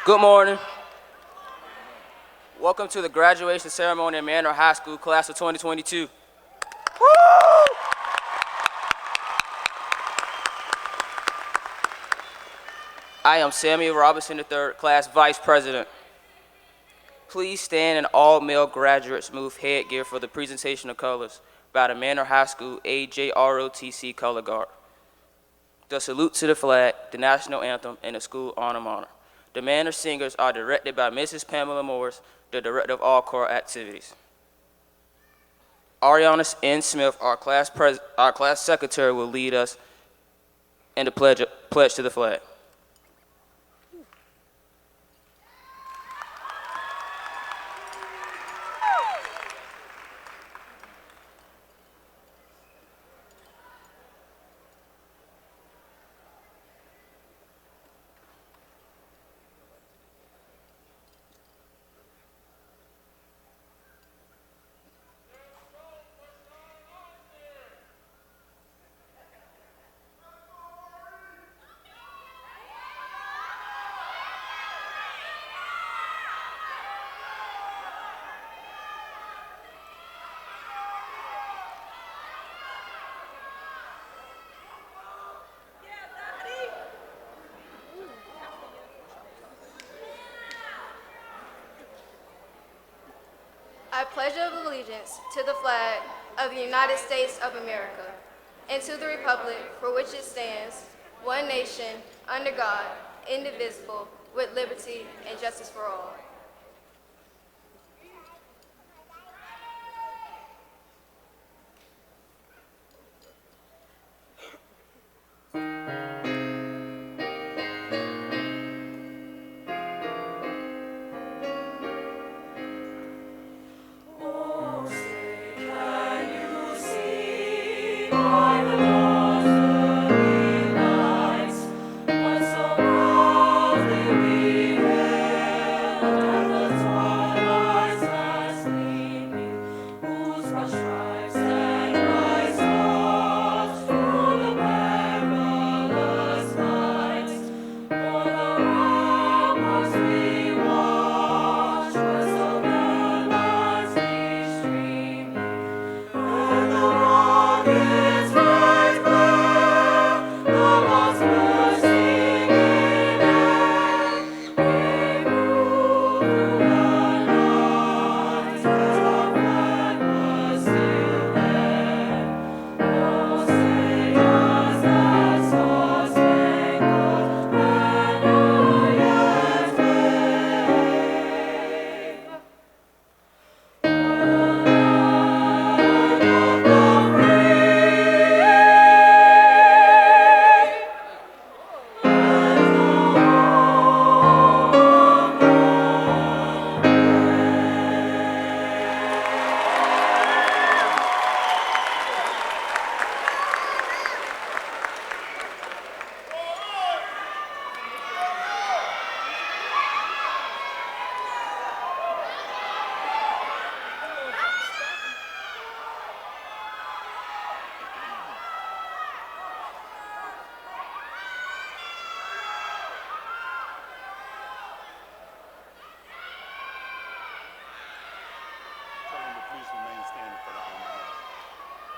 Good morning. Welcome to the graduation ceremony at Manor High School, class of 2022. I am Samuel Robinson III, class vice president. Please stand and all male graduates move headgear for the presentation of colors by the Manor High School AJROTC Color Guard. The salute to the flag, the national anthem, and the school alma mater. The Manor singers are directed by Mrs. Pamela Morris, the director of all choral activities. Ariana N. Smith, our class secretary, will lead us in the pledge to the flag. I pledge allegiance to the flag of the United States of America and to the republic for which it stands, one nation, under God, indivisible, with liberty and justice for all.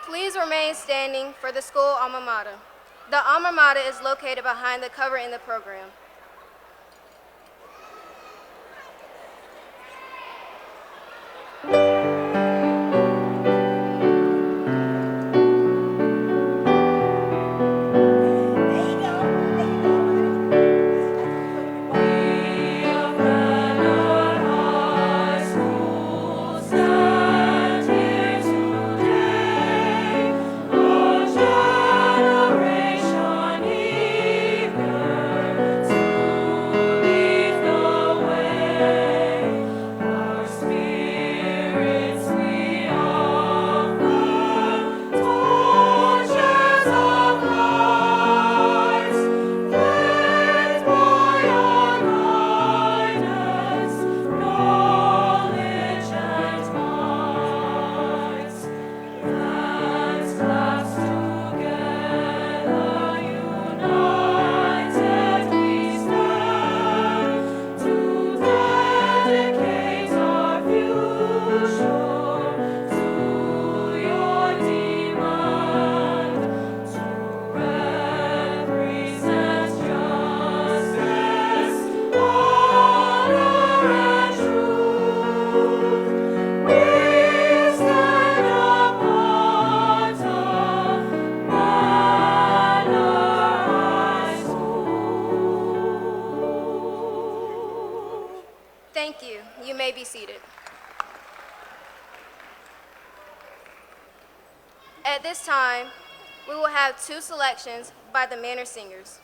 Please remain standing for the school alma mater. The alma mater is located behind the cover in the program. Generation eager to At this time, we will have two selections by the Manor Singers.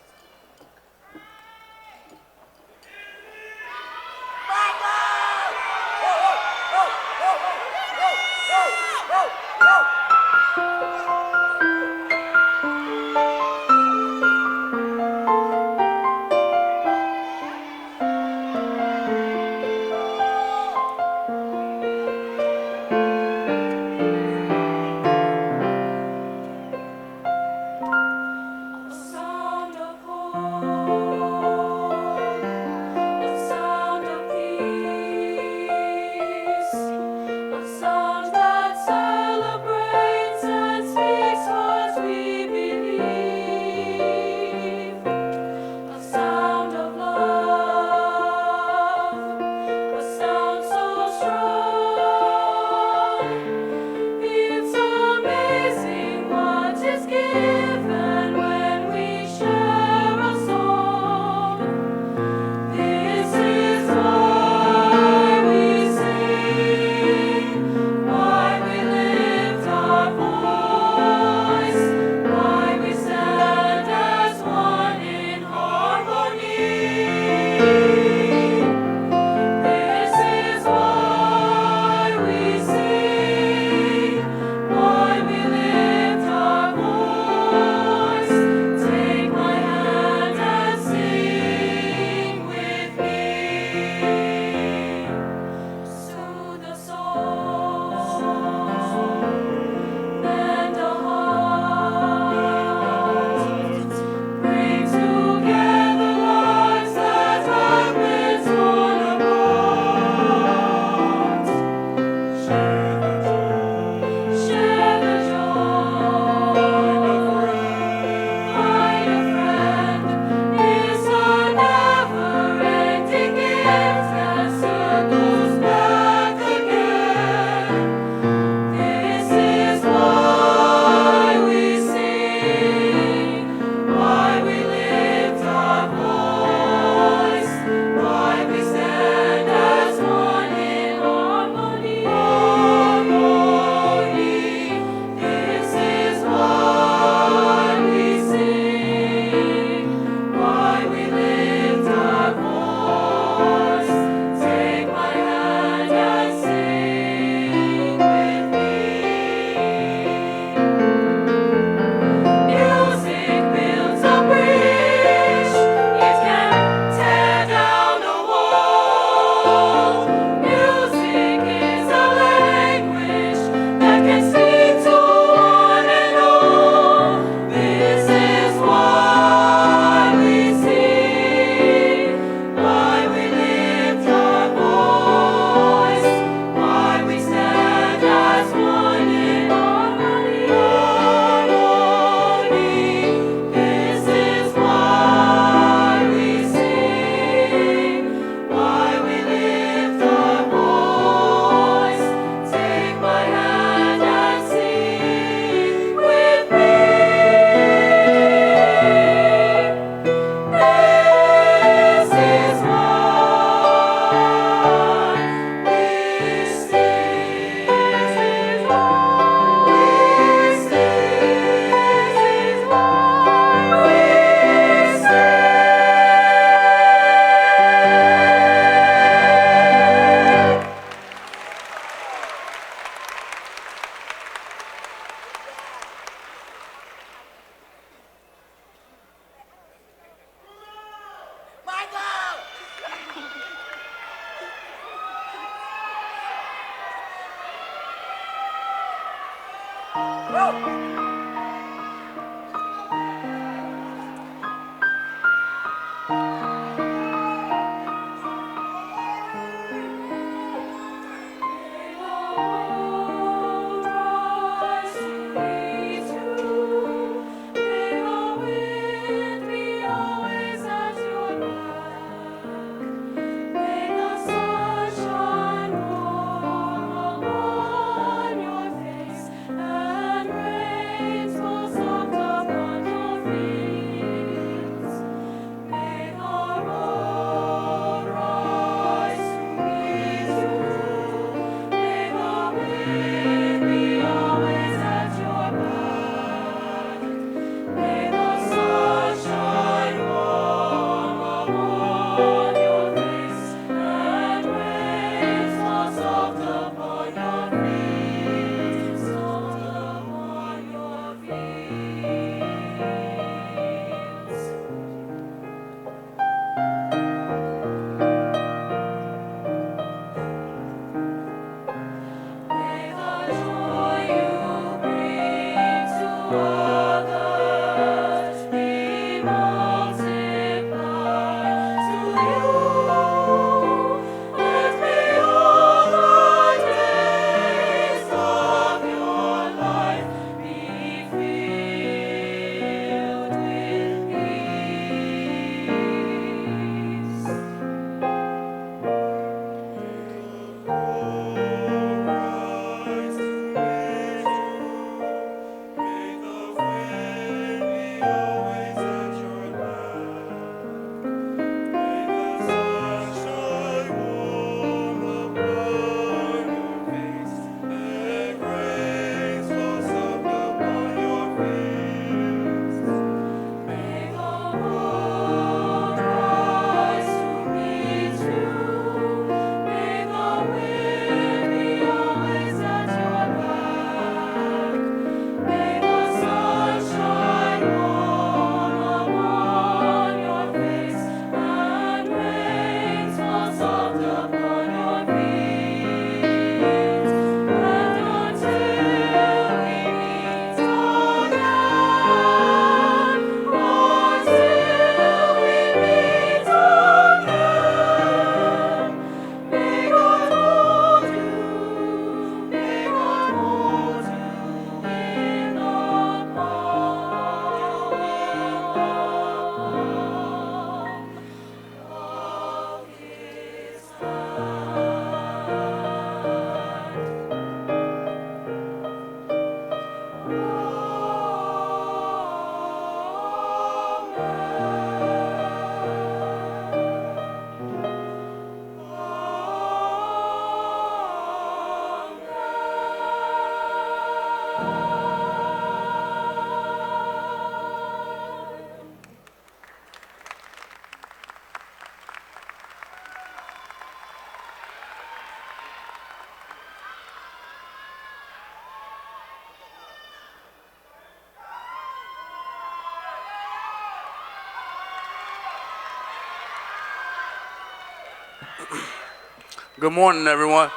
Good morning, everyone.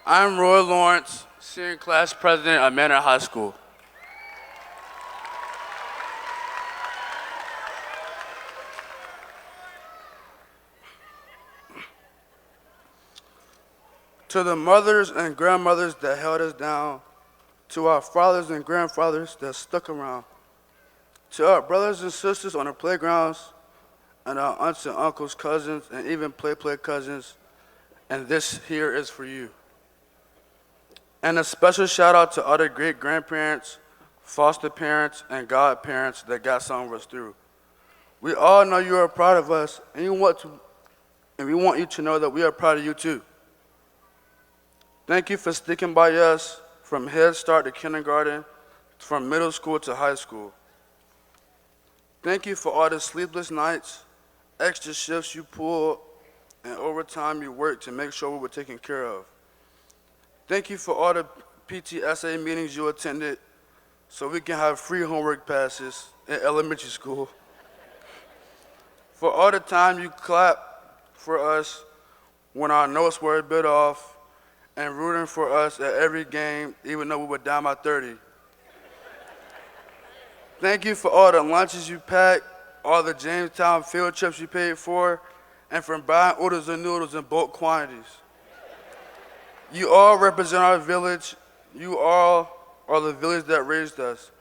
I'm Roy Lawrence, Senior Class President at Manor High School. To the mothers and grandmothers that held us down, to our fathers and grandfathers that stuck around, to our brothers and sisters on the playgrounds, and our aunts and uncles, cousins, and even play cousins, and this here is for you. And a special shout out to other great grandparents, foster parents, and godparents that got some of us through. We all know you are proud of us, and we want you to know that we are proud of you too. Thank you for sticking by us from Head Start to kindergarten, from middle school to high school. Thank you for all the sleepless nights, extra shifts you pulled, and overtime you worked to make sure we were taken care of. Thank you for all the PTSA meetings you attended so we can have free homework passes in elementary school. For all the time you clapped for us when our notes were a bit off, and rooting for us at every game, even though we were down by 30. Thank you for all the lunches you packed, all the Jamestown field trips you paid for, and for buying oodles and noodles in bulk quantities. You all represent our village. You all are the village that raised us.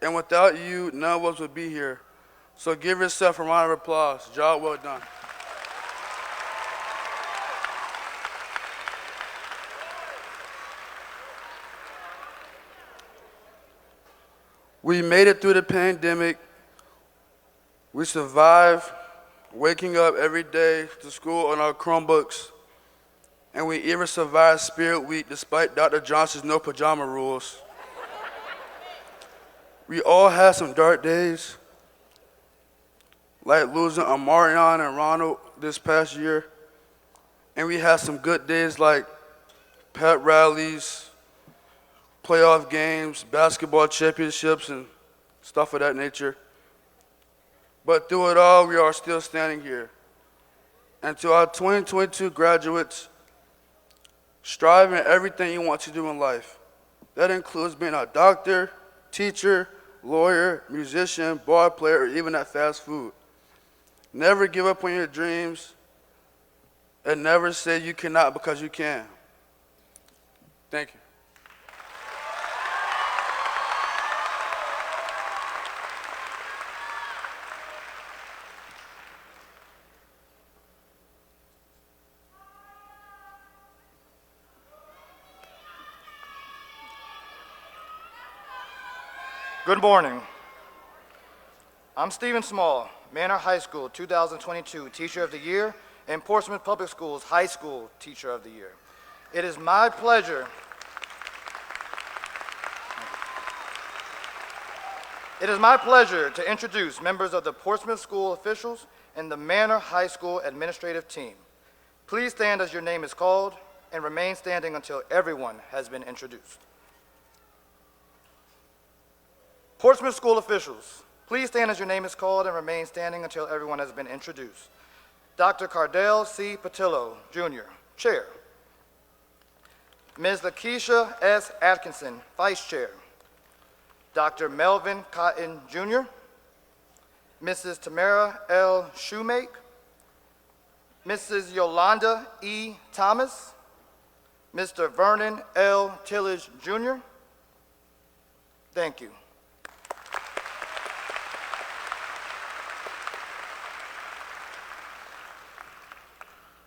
And without you, none of us would be here. So give yourself a round of applause. Job well done. We made it through the pandemic. We survived waking up every day to school on our Chromebooks. And we even survived Spirit Week despite Dr. Johnson's no pajama rules. We all had some dark days, like losing Amarion and Ronald this past year. And we had some good days like pet rallies, playoff games, basketball championships, and stuff of that nature. But through it all, we are still standing here. And to our 2022 graduates, strive in everything you want to do in life. That includes being a doctor, teacher, lawyer, musician, ball player, or even at fast food. Never give up on your dreams, and never say you cannot because you can. Thank you. Good morning. I'm Stephen Small, Manor High School 2022 Teacher of the Year and Portsmouth Public Schools High School Teacher of the Year. It is my pleasure to introduce members of the Portsmouth School officials and the Manor High School administrative team. Please stand as your name is called and remain standing until everyone has been introduced. Portsmouth School officials, please stand as your name is called and remain standing until everyone has been introduced. Dr. Cardell C. Patillo, Jr., Chair. Ms. Lakeisha S. Atkinson, Vice Chair. Dr. Melvin Cotton, Jr. Mrs. Tamara L. Shoemake. Mrs. Yolanda E. Thomas. Mr. Vernon L. Tillage, Jr. Thank you.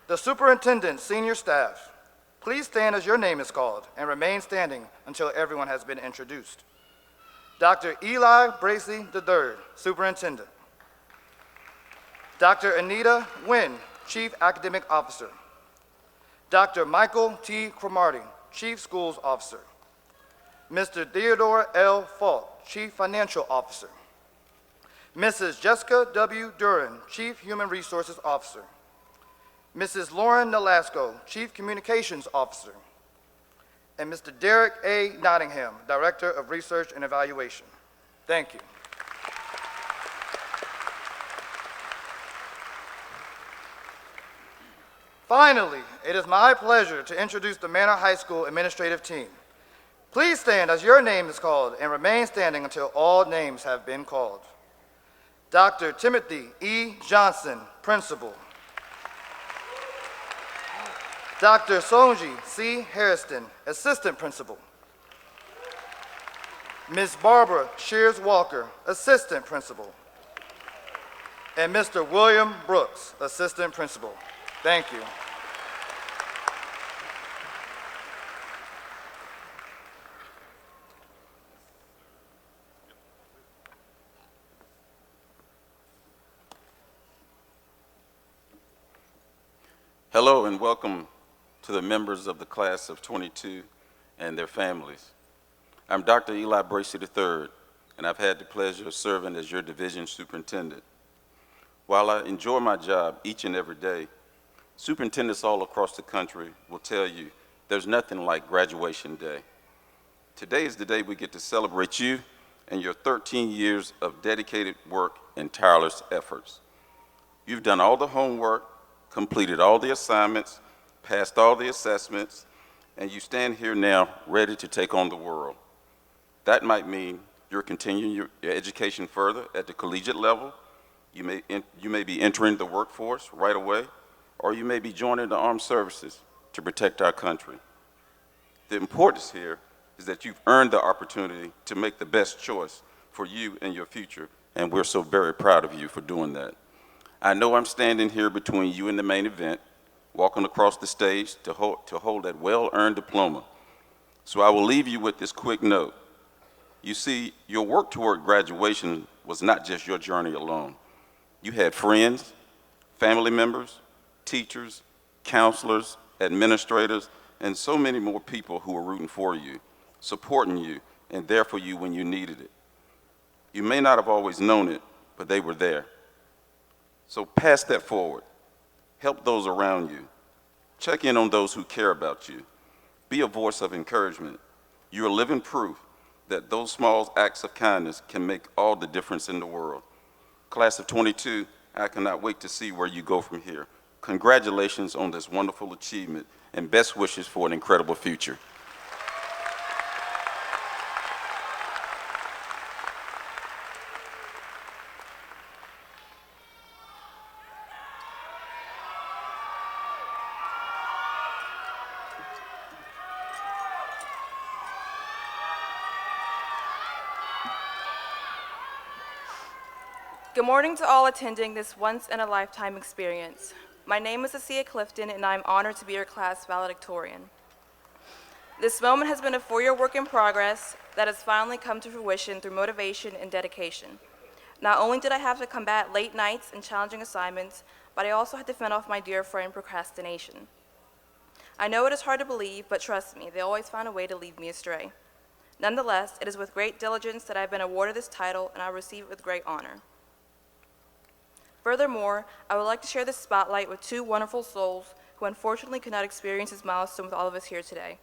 The Superintendent, Senior Staff, please stand as your name is called and remain standing until everyone has been introduced. Dr. Eli Bracey III, Superintendent. Dr. Anita Nguyen, Chief Academic Officer. Dr. Michael T. Cromartie, Chief Schools Officer. Mr. Theodore L. Falk, Chief Financial Officer. Mrs. Jessica W. Duran, Chief Human Resources Officer. Mrs. Lauren Nolasco, Chief Communications Officer. And Mr. Derek A. Nottingham, Director of Research and Evaluation. Thank you. Finally, it is my pleasure to introduce the Manor High School administrative team. Please stand as your name is called and remain standing until all names have been called. Dr. Timothy E. Johnson, Principal. Dr. Sonji C. Harrison, Assistant Principal. Ms. Barbara Shears Walker, Assistant Principal. And Mr. William Brooks, Assistant Principal. Thank you. Hello and welcome to the members of the class of 22 and their families. I'm Dr. Eli Bracey III, and I've had the pleasure of serving as your division superintendent. While I enjoy my job each and every day, superintendents all across the country will tell you there's nothing like graduation day. Today is the day we get to celebrate you and your 13 years of dedicated work and tireless efforts. You've done all the homework, completed all the assignments, passed all the assessments, and you stand here now ready to take on the world. That might mean you're continuing your education further at the collegiate level. You may be entering the workforce right away, or you may be joining the armed services to protect our country. The importance here is that you've earned the opportunity to make the best choice for you and your future, and we're so very proud of you for doing that. I know I'm standing here between you and the main event, walking across the stage to hold that well-earned diploma. So I will leave you with this quick note. You see, your work toward graduation was not just your journey alone. You had friends, family members, teachers, counselors, administrators, and so many more people who were rooting for you, supporting you, and there for you when you needed it. You may not have always known it, but they were there. So pass that forward. Help those around you. Check in on those who care about you. Be a voice of encouragement. You're living proof that those small acts of kindness can make all the difference in the world. Class of 22, I cannot wait to see where you go from here. Congratulations on this wonderful achievement and best wishes for an incredible future. Good morning to all attending this once-in-a-lifetime experience. My name is Asia Clifton, and I'm honored to be your class valedictorian. This moment has been a 4-year work in progress that has finally come to fruition through motivation and dedication. Not only did I have to combat late nights and challenging assignments, but I also had to fend off my dear friend procrastination. I know it is hard to believe, but trust me, they always find a way to lead me astray. Nonetheless, it is with great diligence that I've been awarded this title, and I receive it with great honor. Furthermore, I would like to share this spotlight with 2 wonderful souls who unfortunately could not experience this milestone with all of us here today.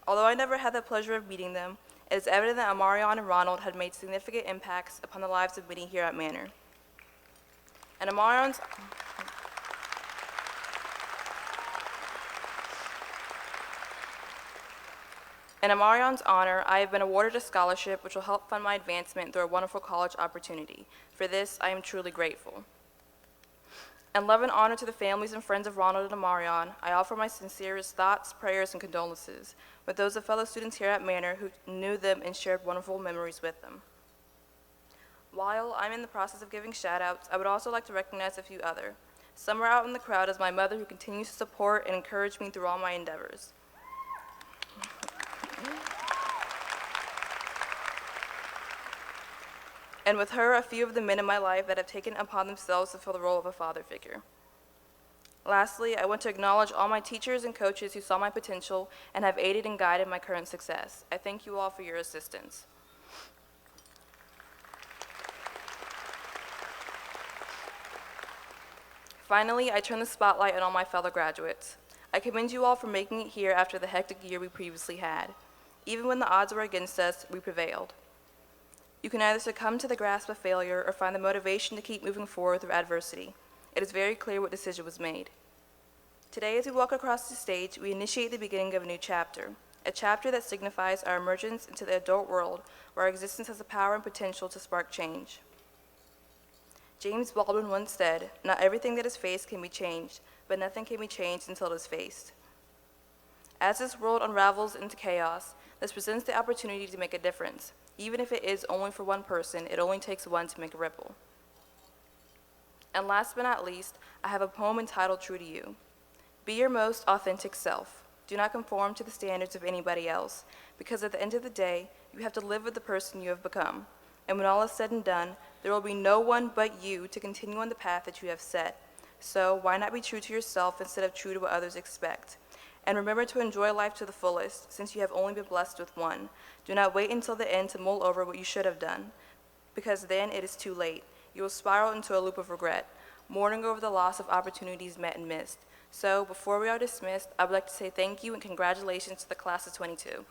Although I never had the pleasure of meeting them, it is evident that Amarion and Ronald had made significant impacts upon the lives of many here at Manor. In Amarion's honor, I have been awarded a scholarship which will help fund my advancement through a wonderful college opportunity. For this, I am truly grateful. In love and honor to the families and friends of Ronald and Amarion, I offer my sincerest thoughts, prayers, and condolences with those of fellow students here at Manor who knew them and shared wonderful memories with them. While I'm in the process of giving shout-outs, I would also like to recognize a few other. Somewhere out in the crowd is my mother, who continues to support and encourage me through all my endeavors. And with her, a few of the men in my life that have taken upon themselves to fill the role of a father figure. Lastly, I want to acknowledge all my teachers and coaches who saw my potential and have aided and guided my current success. I thank you all for your assistance. Finally, I turn the spotlight on all my fellow graduates. I commend you all for making it here after the hectic year we previously had. Even when the odds were against us, we prevailed. You can either succumb to the grasp of failure or find the motivation to keep moving forward through adversity. It is very clear what decision was made. Today, as we walk across the stage, we initiate the beginning of a new chapter, a chapter that signifies our emergence into the adult world where our existence has the power and potential to spark change. James Baldwin once said, "Not everything that is faced can be changed, but nothing can be changed until it is faced." As this world unravels into chaos, this presents the opportunity to make a difference. Even if it is only for one person, it only takes one to make a ripple. And last but not least, I have a poem entitled True to You. Be your most authentic self. Do not conform to the standards of anybody else, because at the end of the day, you have to live with the person you have become. And when all is said and done, there will be no one but you to continue on the path that you have set. So why not be true to yourself instead of true to what others expect? And remember to enjoy life to the fullest, since you have only been blessed with one. Do not wait until the end to mull over what you should have done, because then it is too late. You will spiral into a loop of regret, mourning over the loss of opportunities met and missed. So before we are dismissed, I would like to say thank you and congratulations to the class of 22.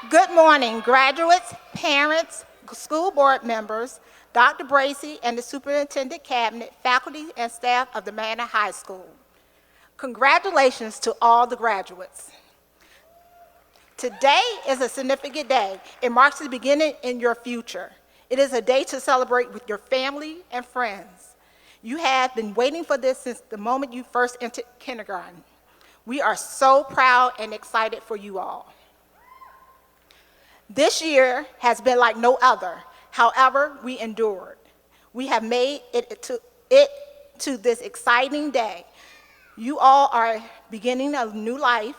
Good morning, graduates, parents, school board members, Dr. Bracy, and the Superintendent Cabinet, faculty, and staff of the Manor High School. Congratulations to all the graduates. Today is a significant day. It marks the beginning in your future. It is a day to celebrate with your family and friends. You have been waiting for this since the moment you first entered kindergarten. We are so proud and excited for you all. This year has been like no other. However, we endured. We have made it to this exciting day. You all are beginning a new life.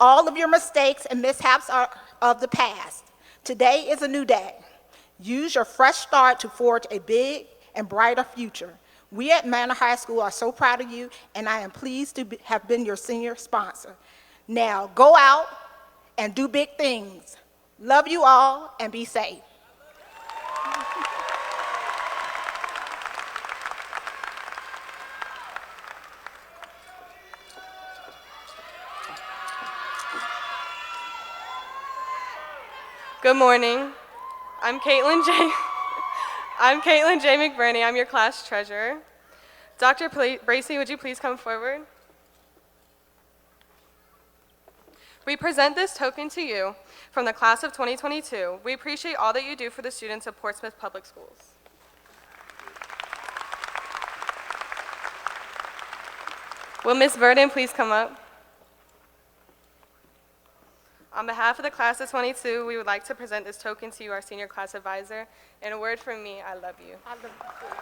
All of your mistakes and mishaps are of the past. Today is a new day. Use your fresh start to forge a big and brighter future. We at Manor High School are so proud of you, and I am pleased to have been your senior sponsor. Now, go out and do big things. Love you all, and be safe. Good morning. I'm Caitlin J. McBurney. I'm your class treasurer. Dr. Bracy, would you please come forward? We present this token to you from the class of 2022. We appreciate all that you do for the students of Portsmouth Public Schools. Will Ms. Burden please come up? On behalf of the class of 22, we would like to present this token to you, our senior class advisor. In a word from me, I love you. I love you too.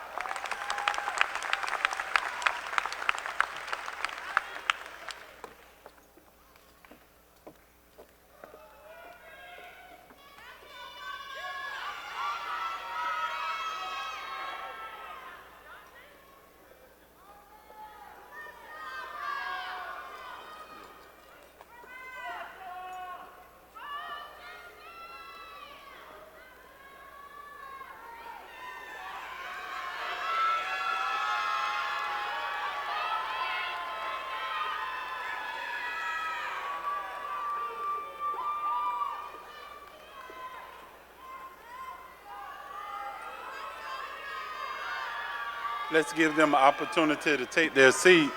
Let's give them an opportunity to take their seat.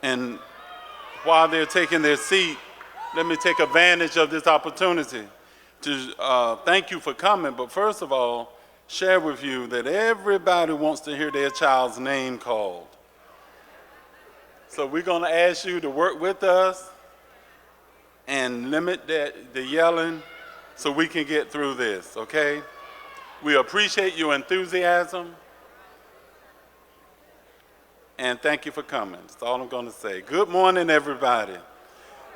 And while they're taking their seat, let me take advantage of this opportunity to thank you for coming. But first of all, share with you that everybody wants to hear their child's name called. So we're going to ask you to work with us and limit the yelling so we can get through this, okay? We appreciate your enthusiasm. And thank you for coming. That's all I'm going to say. Good morning, everybody.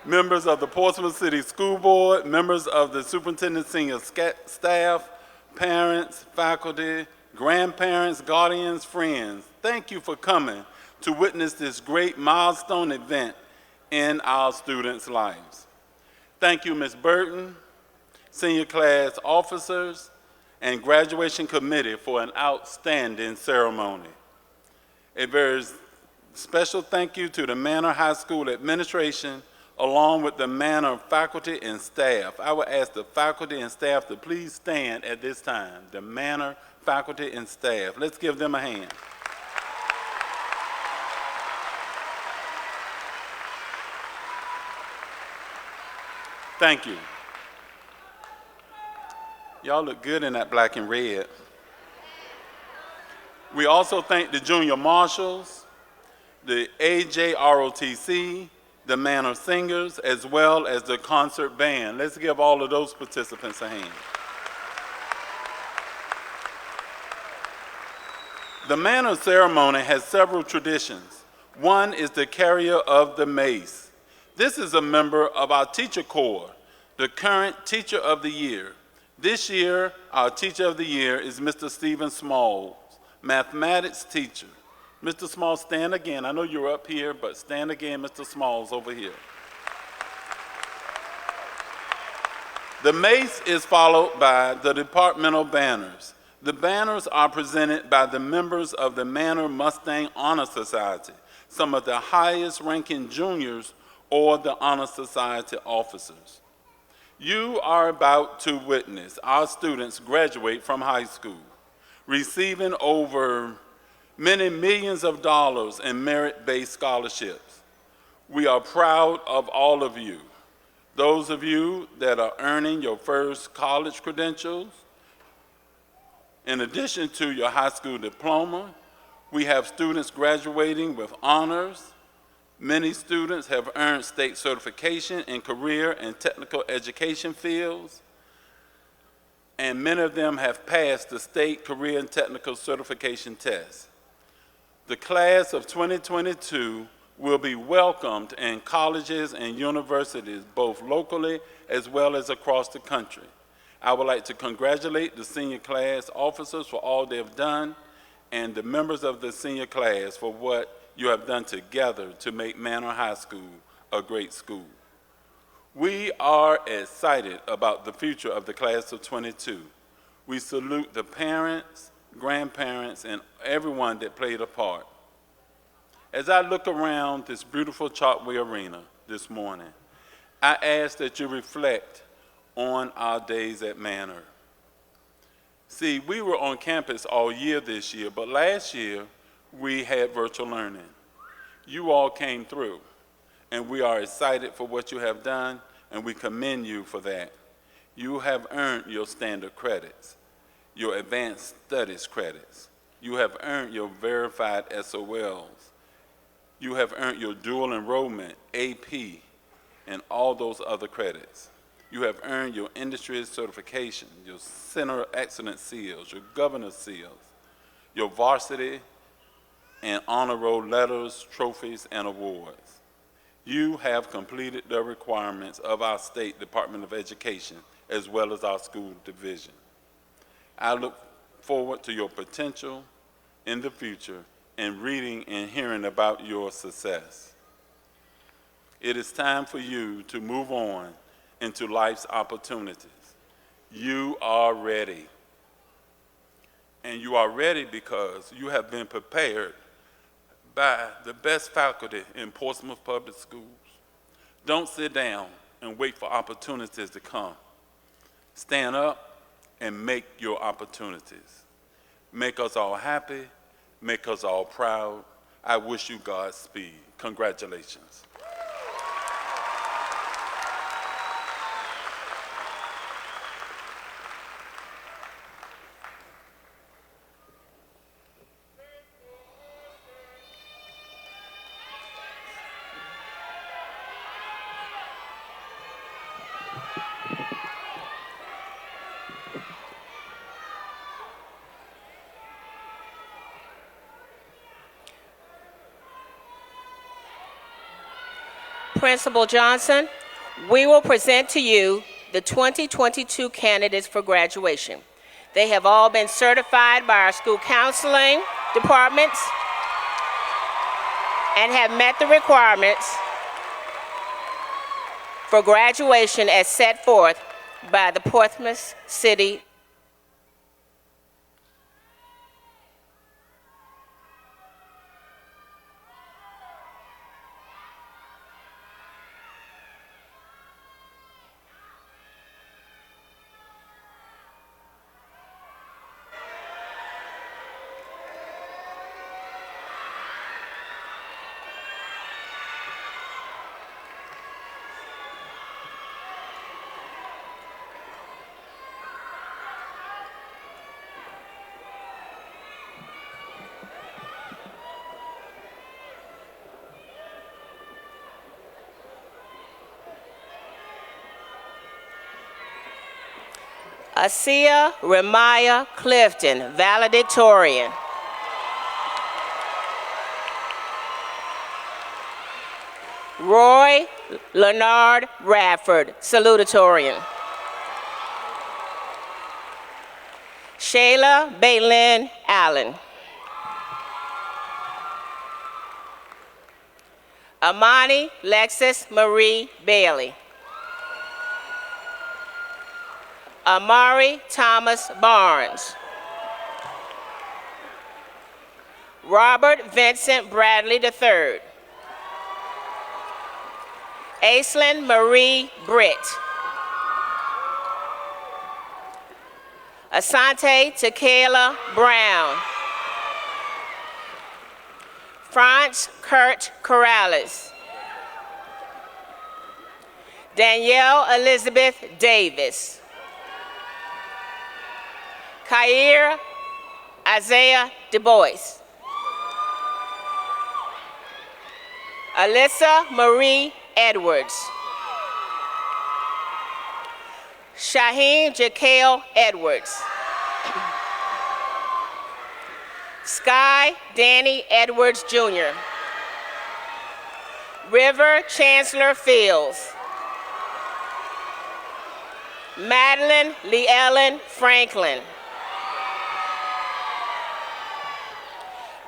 Members of the Portsmouth City School Board, members of the Superintendent Senior Staff, parents, faculty, grandparents, guardians, friends, thank you for coming to witness this great milestone event in our students' lives. Thank you, Ms. Burton, senior class officers, and graduation committee for an outstanding ceremony. A very special thank you to the Manor High School administration, along with the Manor faculty and staff. I would ask the faculty and staff to please stand at this time. The Manor faculty and staff. Let's give them a hand. Thank you. Y'all look good in that black and red. We also thank the junior marshals, the AJROTC, the Manor singers, as well as the concert band. Let's give all of those participants a hand. The Manor ceremony has several traditions. One is the carrier of the mace. This is a member of our teacher corps, the current Teacher of the Year. This year, our Teacher of the Year is Mr. Stephen Smalls, mathematics teacher. Mr. Smalls, stand again. I know you're up here, but stand again, Mr. Smalls, over here. The mace is followed by the departmental banners. The banners are presented by the members of the Manor Mustang Honor Society, some of the highest ranking juniors or the Honor Society officers. You are about to witness our students graduate from high school, receiving over many millions of dollars in merit-based scholarships. We are proud of all of you. Those of you that are earning your first college credentials, in addition to your high school diploma, we have students graduating with honors. Many students have earned state certification in career and technical education fields, and many of them have passed the state career and technical certification test. The class of 2022 will be welcomed in colleges and universities, both locally as well as across the country. I would like to congratulate the senior class officers for all they have done, and the members of the senior class for what you have done together to make Manor High School a great school. We are excited about the future of the class of 22. We salute the parents, grandparents, and everyone that played a part. As I look around this beautiful Chartway Arena this morning, I ask that you reflect on our days at Manor. See, we were on campus all year this year, but last year we had virtual learning. You all came through, and we are excited for what you have done, and we commend you for that. You have earned your standard credits, your advanced studies credits. You have earned your verified SOLs. You have earned your dual enrollment, AP, and all those other credits. You have earned your industry certification, your Center of Excellence seals, your governor's seals, your varsity and honor roll letters, trophies, and awards. You have completed the requirements of our State Department of Education as well as our school division. I look forward to your potential in the future and reading and hearing about your success. It is time for you to move on into life's opportunities. You are ready. And you are ready because you have been prepared by the best faculty in Portsmouth Public Schools. Don't sit down and wait for opportunities to come. Stand up and make your opportunities. Make us all happy, make us all proud. I wish you Godspeed. Congratulations. Principal Johnson, we will present to you the 2022 candidates for graduation. They have all been certified by our school counseling departments and have met the requirements for graduation as set forth by the Portsmouth City. Asia Remaya Clifton, valedictorian. Roy Leonard Radford, salutatorian. Shayla Baylin Allen. Amani Lexis Marie Bailey. Amari Thomas Barnes. Robert Vincent Bradley III. Aislinn Marie Britt. Asante Tequila Brown. Franz Kurt Corrales. Danielle Elizabeth Davis. Kair Isaiah Du Bois. Alyssa Marie Edwards. Shaheen Jaquel Edwards. Sky Danny Edwards Jr. River Chancellor Fields. Madeline Lee Ellen Franklin.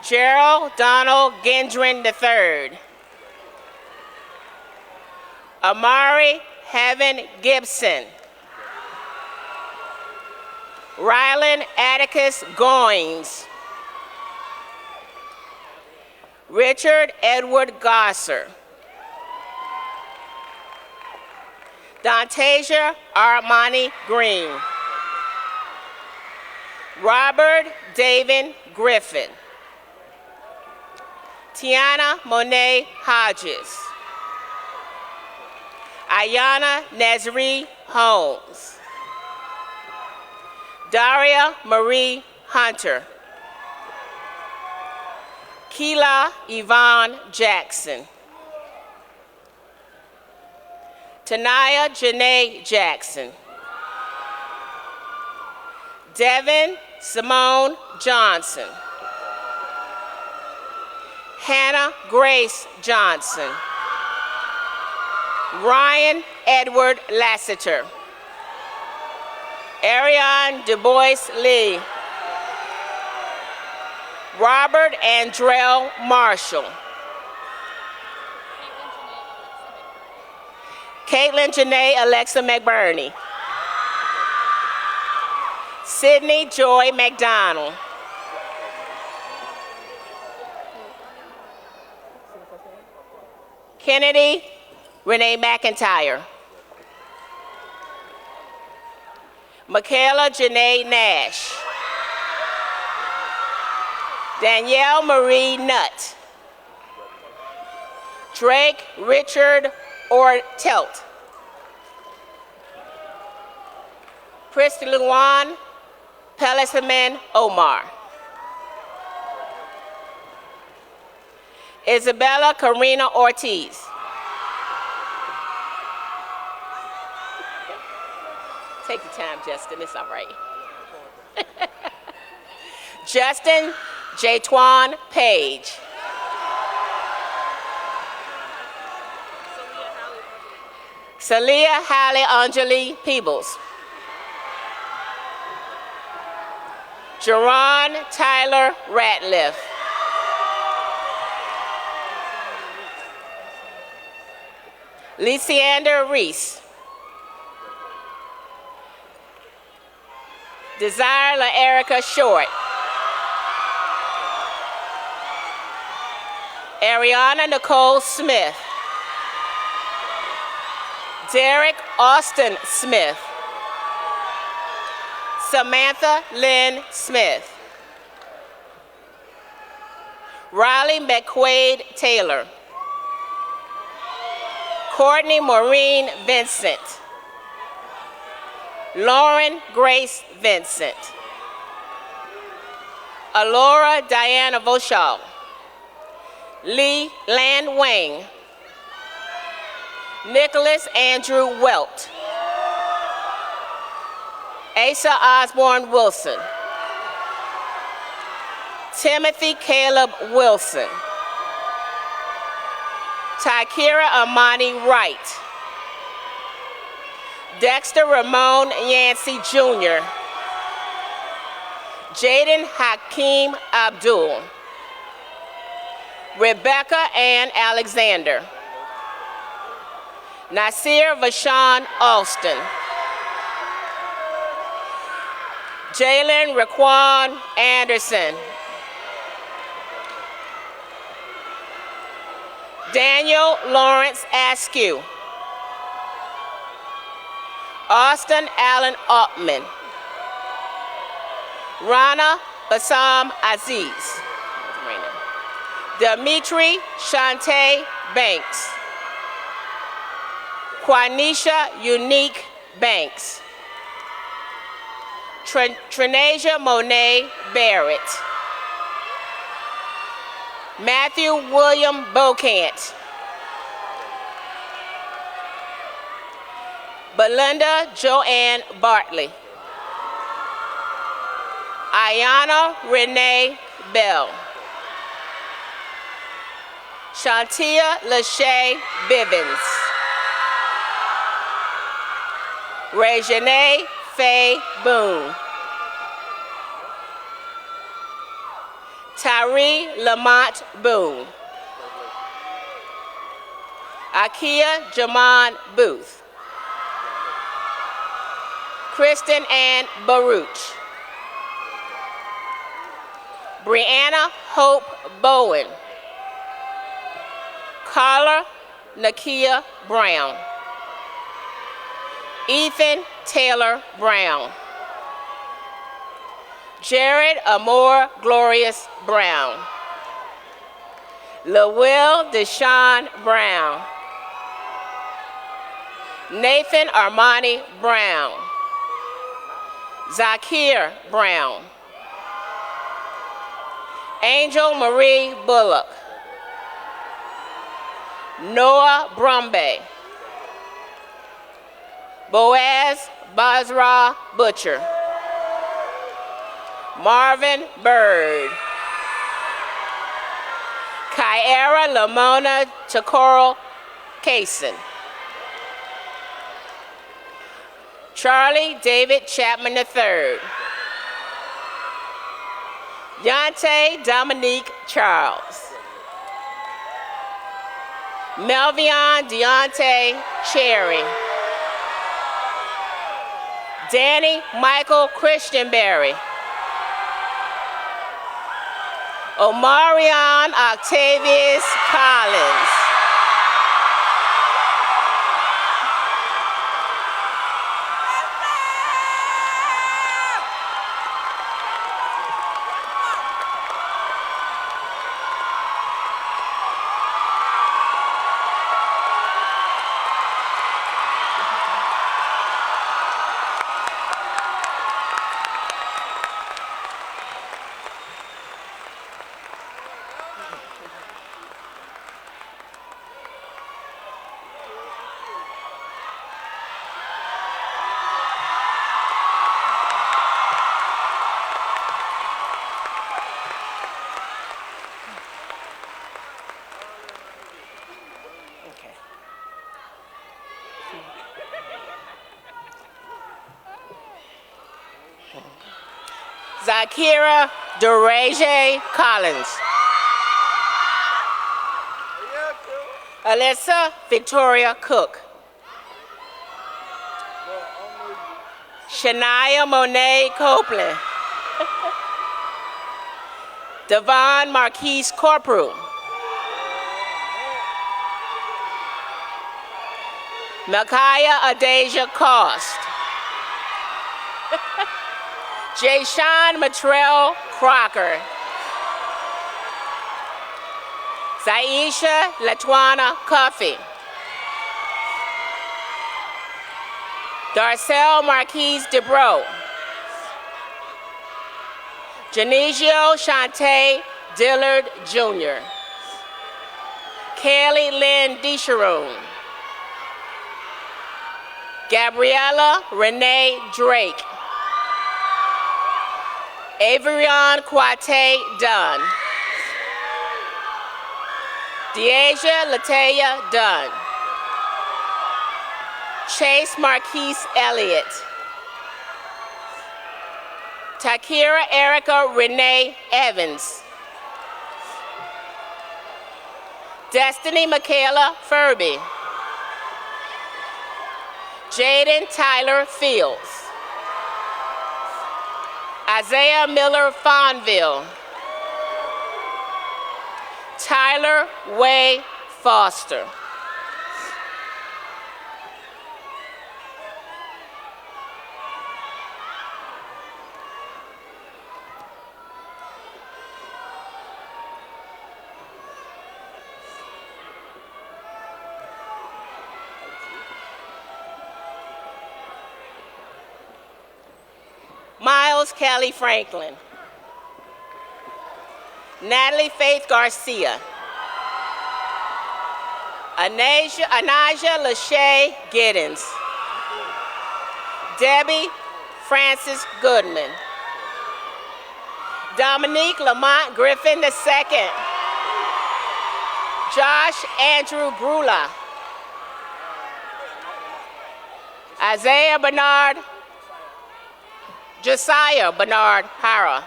Gerald Donald Gendron III. Amari Heaven Gibson. Rylan Atticus Goins. Richard Edward Gosser. Dontasia Armani Green. Robert David Griffin. Tiana Monet Hodges. Ayana Nazri Holmes. Daria Marie Hunter. Keela Yvonne Jackson. Tanaya Janae Jackson. Devin Simone Johnson. Hannah Grace Johnson. Ryan Edward Lassiter. Ariane Du Bois Lee. Robert Andrell Marshall. Caitlin Janae Alexa McBurney. Sydney Joy McDonald. Kennedy Renee McIntyre. Michaela Janae Nash. Danielle Marie Nutt. Drake Richard Ortelt. Christy Luan Pelisiman Omar. Isabella Karina Ortiz. Take your time, Justin, it's all right. Justin Jatwan Page. Salia Hallie Anjali Peebles. Jerron Tyler Ratliff. Lysander Reese. Desire La Erica Short. Ariana Nicole Smith. Derek Austin Smith. Samantha Lynn Smith. Riley McQuaid Taylor. Courtney Maureen Vincent. Lauren Grace Vincent. Alora Diana Vauchal. Lee Land Wang. Nicholas Andrew Welt. Asa Osborne Wilson. Timothy Caleb Wilson. Tykira Amani Wright. Dexter Ramon Yancey Jr. Jaden Hakeem Abdul. Rebecca Ann Alexander. Nasir Vashawn Alston. Jalen Raquan Anderson. Daniel Lawrence Askew. Austin Allen Altman. Rana Bassam Aziz. Dimitri Shantae Banks. Quanisha Unique Banks. Trinasia Monet Barrett. Matthew William Bocant. Belinda Joanne Bartley. Ayana Renee Bell. Shantia Lachey Bivens. Regine Faye Boone. Tyree Lamont Boone. Akia Jamon Booth. Kristen Ann Baruch. Brianna Hope Bowen. Carla Nakia Brown. Ethan Taylor Brown. Jared Amore Glorious Brown. LaWill Deshawn Brown. Nathan Armani Brown. Zakir Brown. Angel Marie Bullock. Noah Brumby. Boaz Basra Butcher. Marvin Bird. Kyara Lamona Chakoro Kaysen. Charlie David Chapman III. Yante Dominique Charles. Melvion Deontay Cherry. Danny Michael Christianberry. Omarion Octavius Collins. Zakira Dereje Collins. Alyssa Victoria Cook. Shania Monet Copeland. Devon Marquise Corporal. Micaiah Adasia Cost. Jayshawn Matrell Crocker. Zaisha Latwana Cuffy. Darcel Marquise Debro. Janisio Shante Dillard Jr. Kelly Lynn Desharoon. Gabriella Renee Drake. Averion Quate Dunn. Deasia Latea Dunn. Chase Marquise Elliott. Takira Erica Renee Evans. Destiny Michaela Furby. Jaden Tyler Fields. Isaiah Miller Fonville. Tyler Way Foster. Miles Kelly Franklin. Natalie Faith Garcia. Anaja Lachey Giddens. Debbie Francis Goodman. Dominique Lamont Griffin II. Josh Andrew Brula. Isaiah Bernard. Josiah Bernard Hara.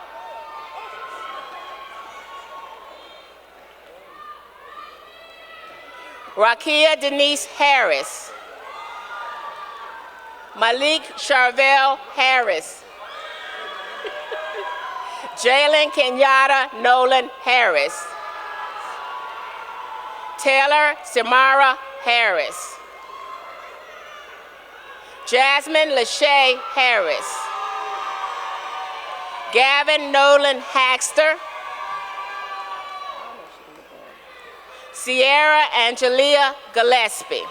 Rakia Denise Harris. Malik Charvel Harris. Jalen Kenyatta Nolan Harris. Taylor Samara Harris. Jasmine Lachey Harris. Gavin Nolan Haxter. Sierra Angelia Gillespie.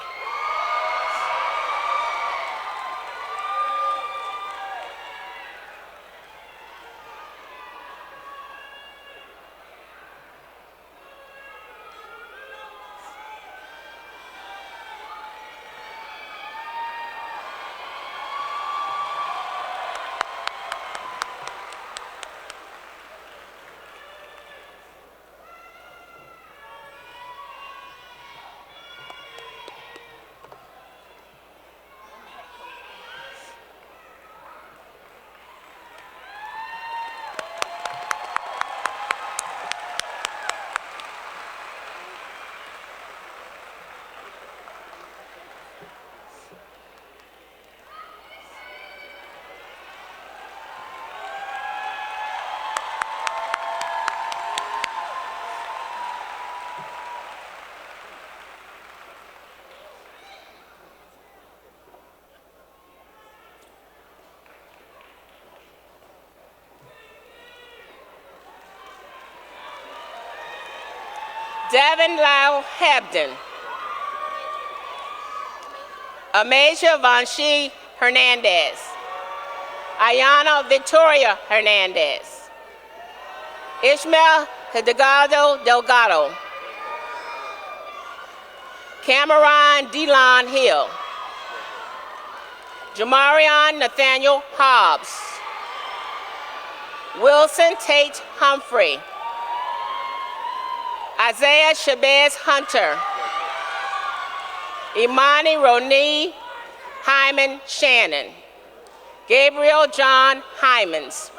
Devin Lau Hebden. Amasia Vanshi Hernandez. Ayana Victoria Hernandez. Ishmael Hidegado Delgado. Cameron Delon Hill. Jamarion Nathaniel Hobbs. Wilson Tate Humphrey. Isaiah Shabazz Hunter. Imani Roni Hyman Shannon. Gabriel John Hymans.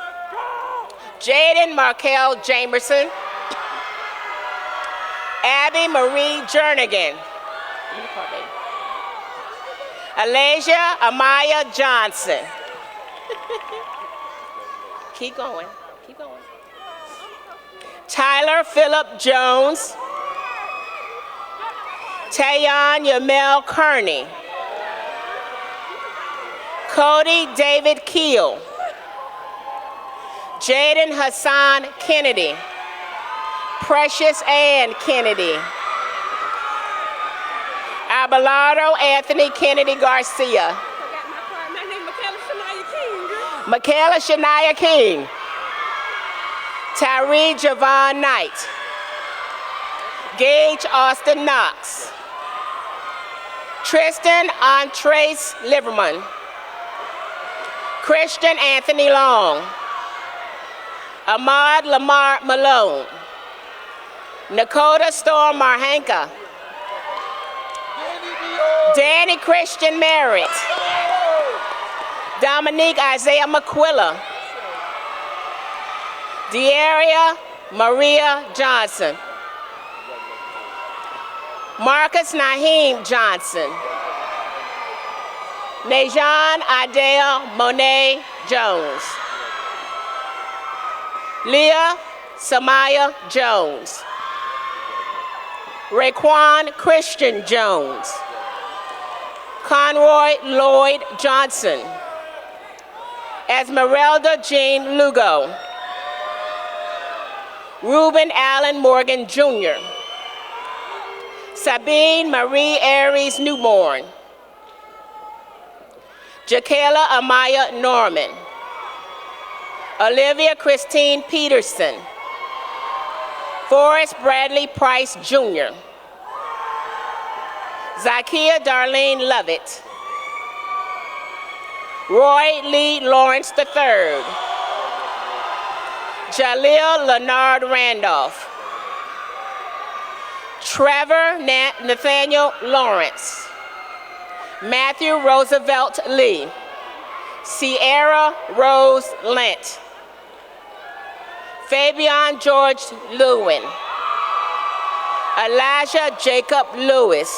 Jaden Markel Jamerson. Abby Marie Jernigan. Alasia Amaya Johnson. Keep going, keep going. Tyler Phillip Jones. Tayon Yamel Kearney. Cody David Keel. Jaden Hassan Kennedy. Precious Ann Kennedy. Abelardo Anthony Kennedy Garcia. Michaela Shania King. Tyree Javon Knight. Gage Austin Knox. Tristan Antrace Liverman. Christian Anthony Long. Ahmad Lamar Malone. Nakota Storm Marhanka. Danny Christian Merritt. Dominique Isaiah McQuilla. Dearia Maria Johnson. Marcus Naheem Johnson. Najan Adele Monet Jones. Leah Samaya Jones. Raekwon Christian Jones. Conroy Lloyd Johnson. Esmeralda Jean Lugo. Reuben Allen Morgan Jr. Sabine Marie Aries Newborn. Jakayla Amaya Norman. Olivia Christine Peterson. Forrest Bradley Price Jr. Zakia Darlene Lovett. Roy Lee Lawrence III. Jaleel Leonard Randolph. Trevor Nathaniel Lawrence. Matthew Roosevelt Lee. Sierra Rose Lent. Fabian George Lewin. Elijah Jacob Lewis.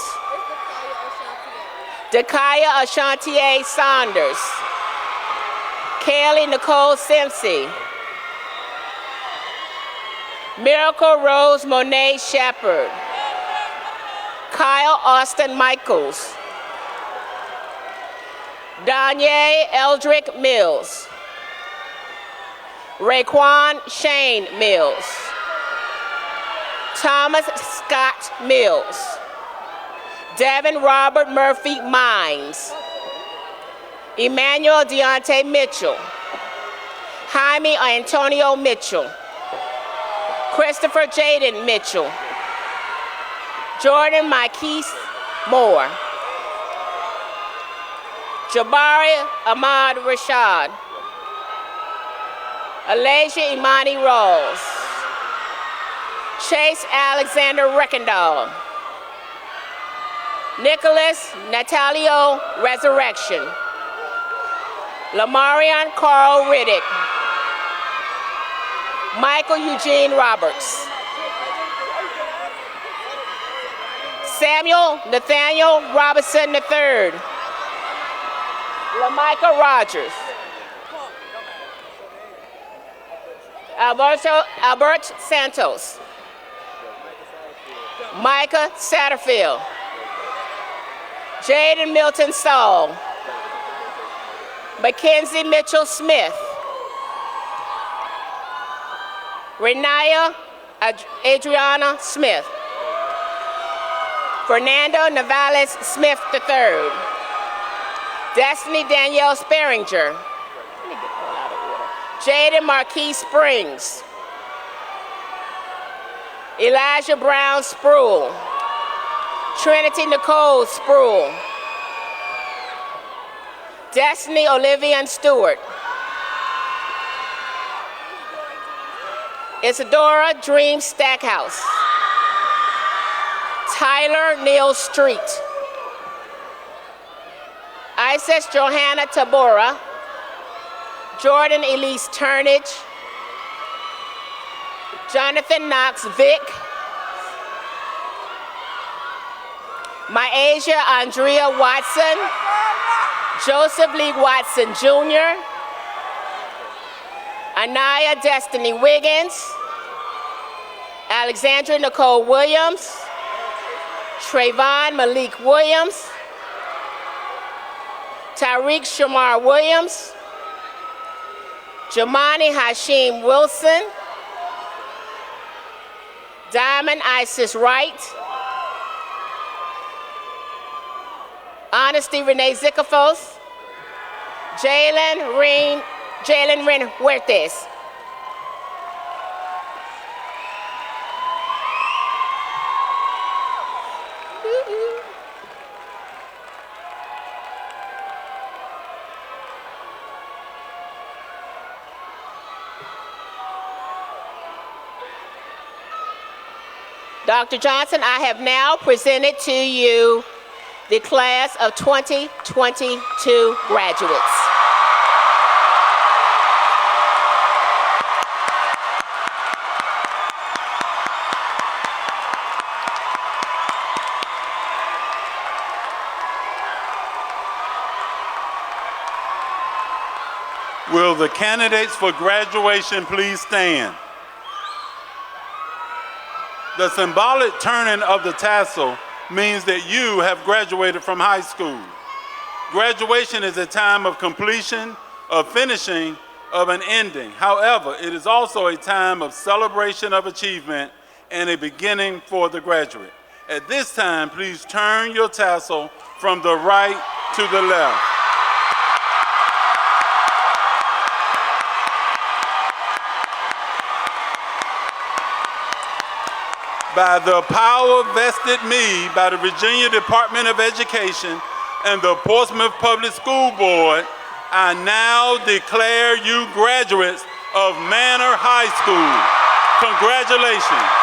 Dakaya Ashantier Saunders. Kaylee Nicole Simpsey. Miracle Rose Monet Shepard. Kyle Austin Michaels. Danye Eldrick Mills. Raekwon Shane Mills. Thomas Scott Mills. Devin Robert Murphy Mines. Emmanuel Deontay Mitchell. Jaime Antonio Mitchell. Christopher Jaden Mitchell. Jordan Marquise Moore. Jabari Ahmad Rashad. Alasia Imani Rawls. Chase Alexander Reckendall. Nicholas Natalio Resurrection. Lamarion Carl Riddick. Michael Eugene Roberts. Samuel Nathaniel Robinson III. LaMichael Rogers. Albert Santos. Micah Satterfield. Jaden Milton Saul. Mackenzie Mitchell Smith. Renaya Adriana Smith. Fernando Navales Smith III. Destiny Danielle Sperringer. Jaden Marquis Springs. Elijah Brown Spruill. Trinity Nicole Spruill. Destiny Olivia Stewart. Isadora Dream Stackhouse. Tyler Neal Street. Isis Johanna Tabora. Jordan Elise Turnage. Jonathan Knox Vick. Myasia Andrea Watson. Joseph Lee Watson Jr. Anaya Destiny Wiggins. Alexandra Nicole Williams. Trayvon Malik Williams. Tariq Shamar Williams. Jamani Hashim Wilson. Diamond Isis Wright. Honesty Renee Zicafos. Jalen Ren Huertes. Dr. Johnson, I have now presented to you the class of 2022 graduates. Will the candidates for graduation please stand? The symbolic turning of the tassel means that you have graduated from high school. Graduation is a time of completion, of finishing, of an ending. However, it is also a time of celebration of achievement and a beginning for the graduate. At this time, please turn your tassel from the right to the left. By the power vested me by the Virginia Department of Education and the Portsmouth Public School Board, I now declare you graduates of Manor High School. Congratulations.